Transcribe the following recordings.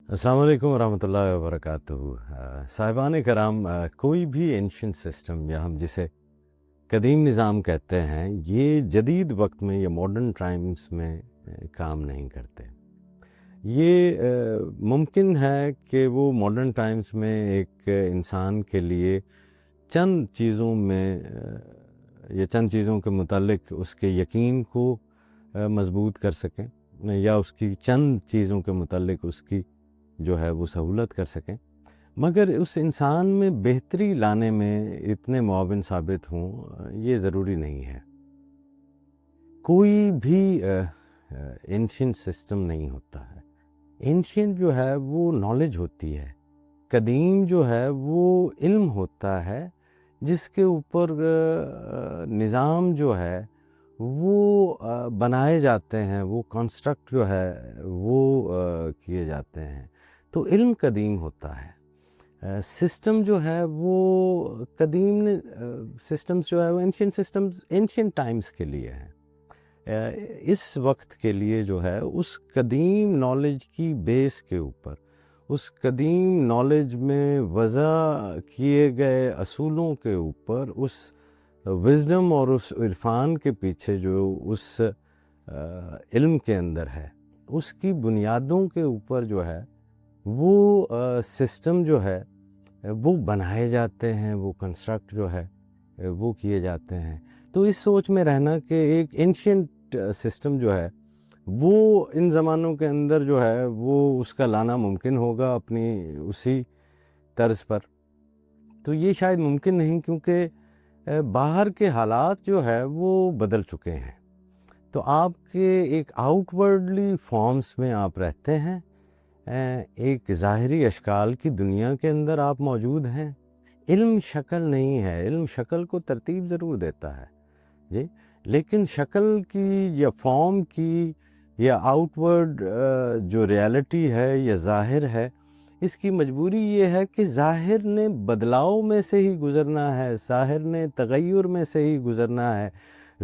السلام علیکم ورحمۃ اللہ وبرکاتہ۔ صاحبان کرام، کوئی بھی اینشنٹ سسٹم یا ہم جسے قدیم نظام کہتے ہیں، یہ جدید وقت میں یا ماڈرن ٹائمز میں کام نہیں کرتے۔ یہ ممکن ہے کہ وہ ماڈرن ٹائمز میں ایک انسان کے لیے چند چیزوں میں یا چند چیزوں کے متعلق اس کے یقین کو مضبوط کر سکیں، یا اس کی چند چیزوں کے متعلق اس کی جو ہے وہ سہولت کر سکیں، مگر اس انسان میں بہتری لانے میں اتنے معاون ثابت ہوں، یہ ضروری نہیں ہے۔ کوئی بھی اینشنٹ سسٹم نہیں ہوتا ہے۔ اینشنٹ جو ہے وہ نالج ہوتی ہے، قدیم جو ہے وہ علم ہوتا ہے، جس کے اوپر نظام جو ہے وہ بنائے جاتے ہیں، وہ کنسٹرکٹ جو ہے وہ کیے جاتے ہیں۔ تو علم قدیم ہوتا ہے۔ سسٹم جو ہے وہ قدیم سسٹمز جو ہے وہ اینشنٹ ٹائمز کے لیے ہیں۔ اس وقت کے لیے جو ہے اس قدیم نالج کی بیس کے اوپر، اس قدیم نالج میں وضع کیے گئے اصولوں کے اوپر، اس وزڈم اور اس عرفان کے پیچھے جو اس علم کے اندر ہے، اس کی بنیادوں کے اوپر جو ہے وہ سسٹم جو ہے وہ بنائے جاتے ہیں، وہ کنسٹرکٹ جو ہے وہ کیے جاتے ہیں۔ تو اس سوچ میں رہنا کہ ایک اینشنٹ سسٹم جو ہے وہ ان زمانوں کے اندر جو ہے وہ اس کا لانا ممکن ہوگا اپنی اسی طرز پر، تو یہ شاید ممکن نہیں، کیونکہ باہر کے حالات جو ہے وہ بدل چکے ہیں۔ تو آپ کے ایک آؤٹ ورڈلی فارمز میں آپ رہتے ہیں، ایک ظاہری اشکال کی دنیا کے اندر آپ موجود ہیں۔ علم شکل نہیں ہے، علم شکل کو ترتیب ضرور دیتا ہے جی، لیکن شکل کی یا فارم کی یا آؤٹ ورڈ جو ریالٹی ہے یا ظاہر ہے، اس کی مجبوری یہ ہے کہ ظاہر نے بدلاؤ میں سے ہی گزرنا ہے، ظاہر نے تغیر میں سے ہی گزرنا ہے،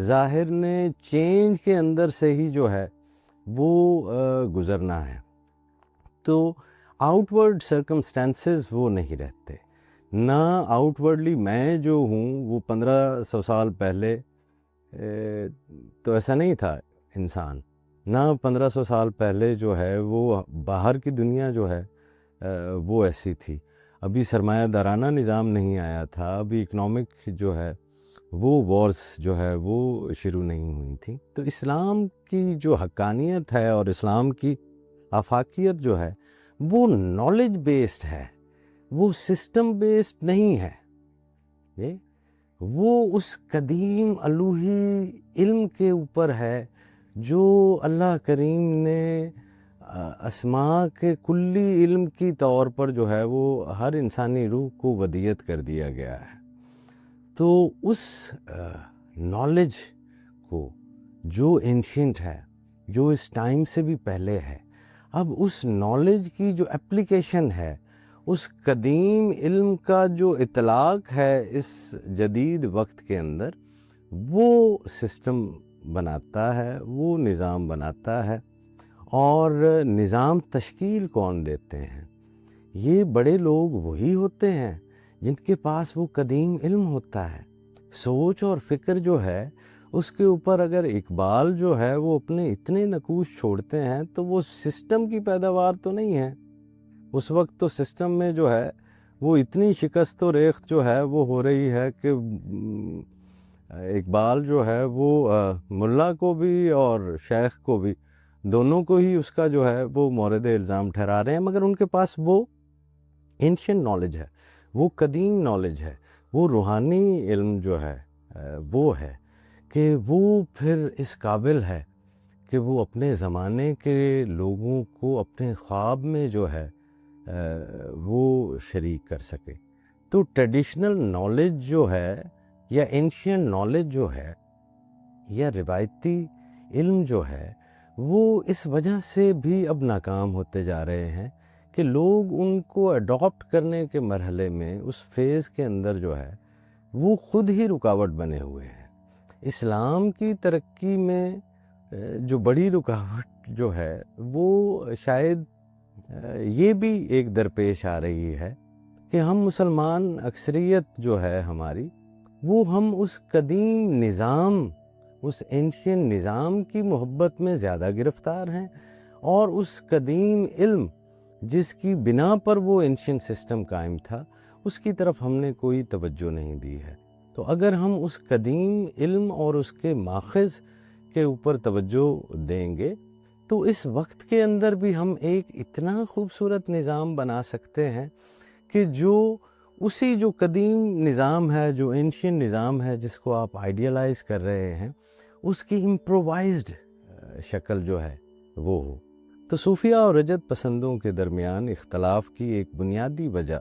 ظاہر نے چینج کے اندر سے ہی جو ہے وہ گزرنا ہے۔ تو آؤٹ ورڈ سرکمسٹانسز وہ نہیں رہتے، نہ آؤٹ ورڈلی میں جو ہوں وہ 1500 سال پہلے تو ایسا نہیں تھا انسان، نہ 1500 سال پہلے جو ہے وہ باہر کی دنیا جو ہے وہ ایسی تھی۔ ابھی سرمایہ دارانہ نظام نہیں آیا تھا، ابھی اکنامک جو ہے وہ وارز جو ہے وہ شروع نہیں ہوئی تھیں۔ تو اسلام کی جو حقانیت ہے اور اسلام کی آفاقیت جو ہے وہ نالج بیسڈ ہے، وہ سسٹم بیسڈ نہیں ہے۔ وہ اس قدیم الوہی علم کے اوپر ہے جو اللہ کریم نے اسماء کے کلی علم کی طور پر جو ہے وہ ہر انسانی روح کو ودیت کر دیا گیا ہے۔ تو اس نالج کو جو اینشنٹ ہے، جو اس ٹائم سے بھی پہلے ہے، اب اس نالج کی جو اپلیکیشن ہے، اس قدیم علم کا جو اطلاق ہے اس جدید وقت کے اندر، وہ سسٹم بناتا ہے، وہ نظام بناتا ہے۔ اور نظام تشکیل کون دیتے ہیں؟ یہ بڑے لوگ وہی ہوتے ہیں جن کے پاس وہ قدیم علم ہوتا ہے۔ سوچ اور فکر جو ہے اس کے اوپر اگر اقبال جو ہے وہ اپنے اتنے نقوش چھوڑتے ہیں تو وہ سسٹم کی پیداوار تو نہیں ہے۔ اس وقت تو سسٹم میں جو ہے وہ اتنی شکست و ریخت جو ہے وہ ہو رہی ہے کہ اقبال جو ہے وہ ملا کو بھی اور شیخ کو بھی، دونوں کو ہی اس کا جو ہے وہ مورد الزام ٹھہرا رہے ہیں، مگر ان کے پاس وہ اینشنٹ نالج ہے، وہ قدیم نالج ہے، وہ روحانی علم جو ہے وہ ہے کہ وہ پھر اس قابل ہے کہ وہ اپنے زمانے کے لوگوں کو اپنے خواب میں جو ہے وہ شریک کر سکے۔ تو ٹریڈیشنل نالج جو ہے یا اینشینٹ نالج جو ہے یا روایتی علم جو ہے وہ اس وجہ سے بھی اب ناکام ہوتے جا رہے ہیں کہ لوگ ان کو اڈاپٹ کرنے کے مرحلے میں اس فیز کے اندر جو ہے وہ خود ہی رکاوٹ بنے ہوئے ہیں۔ اسلام کی ترقی میں جو بڑی رکاوٹ جو ہے وہ شاید یہ بھی ایک درپیش آ رہی ہے کہ ہم مسلمان اکثریت جو ہے ہماری، وہ ہم اس قدیم نظام، اس اینشین نظام کی محبت میں زیادہ گرفتار ہیں، اور اس قدیم علم جس کی بنا پر وہ اینشین سسٹم قائم تھا، اس کی طرف ہم نے کوئی توجہ نہیں دی ہے۔ تو اگر ہم اس قدیم علم اور اس کے ماخذ کے اوپر توجہ دیں گے تو اس وقت کے اندر بھی ہم ایک اتنا خوبصورت نظام بنا سکتے ہیں کہ جو اسی جو قدیم نظام ہے، جو اینشین نظام ہے، جس کو آپ آئیڈیلائز کر رہے ہیں، اس کی امپرووائزڈ شکل جو ہے وہ ہو۔ تو صوفیہ اور رجت پسندوں کے درمیان اختلاف کی ایک بنیادی وجہ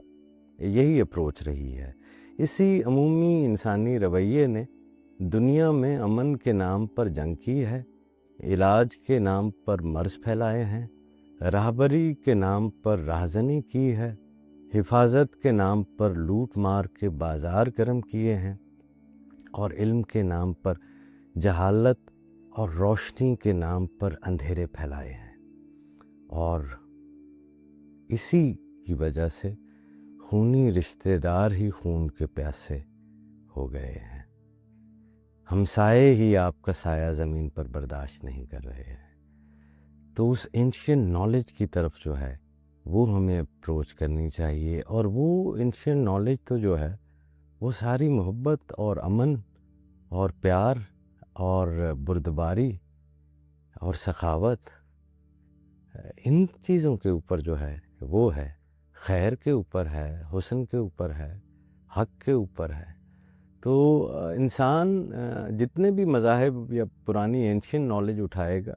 یہی اپروچ رہی ہے۔ اسی عمومی انسانی رویے نے دنیا میں امن کے نام پر جنگ کی ہے، علاج کے نام پر مرض پھیلائے ہیں، راہبری کے نام پر راہزنی کی ہے، حفاظت کے نام پر لوٹ مار کے بازار گرم کیے ہیں، اور علم کے نام پر جہالت اور روشنی کے نام پر اندھیرے پھیلائے ہیں۔ اور اسی کی وجہ سے خونی رشتہ دار ہی خون کے پیاسے ہو گئے ہیں۔ ہمسائے ہی آپ کا سایہ زمین پر برداشت نہیں کر رہے ہیں۔ تو اس اینشین نالج کی طرف جو ہے وہ ہمیں اپروچ کرنی چاہیے، اور وہ اینشین نالج تو جو ہے وہ ساری محبت اور امن اور پیار اور بردباری اور سخاوت، ان چیزوں کے اوپر جو ہے وہ ہے، خیر کے اوپر ہے، حسن کے اوپر ہے، حق کے اوپر ہے۔ تو انسان جتنے بھی مذاہب یا پرانی اینشین نالج اٹھائے گا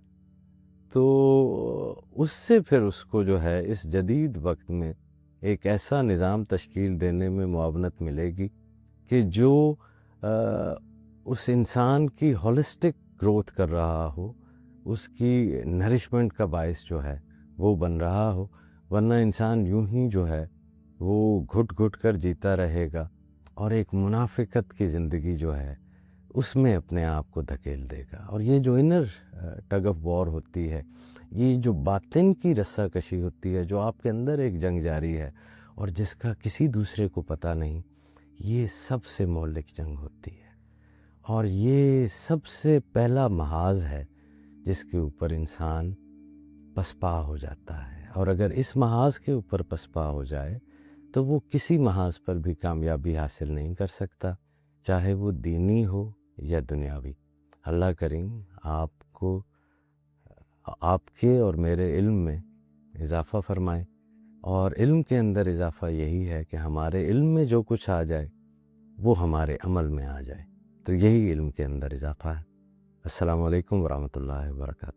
تو اس سے پھر اس کو جو ہے اس جدید وقت میں ایک ایسا نظام تشکیل دینے میں معاونت ملے گی کہ جو اس انسان کی ہولسٹک گروتھ کر رہا ہو، اس کی نرشمنٹ کا باعث جو ہے وہ بن رہا ہو، ورنہ انسان یوں ہی جو ہے وہ گھٹ گھٹ کر جیتا رہے گا، اور ایک منافقت کی زندگی جو ہے اس میں اپنے آپ کو دھکیل دے گا۔ اور یہ جو انر ٹگ آف وار ہوتی ہے، یہ جو باطن کی رسہ کشی ہوتی ہے، جو آپ کے اندر ایک جنگ جاری ہے اور جس کا کسی دوسرے کو پتہ نہیں، یہ سب سے مہلک جنگ ہوتی ہے، اور یہ سب سے پہلا محاذ ہے جس کے اوپر انسان پسپا ہو جاتا ہے۔ اور اگر اس محاذ کے اوپر پسپا ہو جائے تو وہ کسی محاذ پر بھی کامیابی حاصل نہیں کر سکتا، چاہے وہ دینی ہو یا دنیاوی۔ اللہ کریم آپ کو، آپ کے اور میرے علم میں اضافہ فرمائے، اور علم کے اندر اضافہ یہی ہے کہ ہمارے علم میں جو کچھ آ جائے وہ ہمارے عمل میں آ جائے، تو یہی علم کے اندر اضافہ ہے۔ السلام علیکم ورحمۃ اللہ وبرکاتہ۔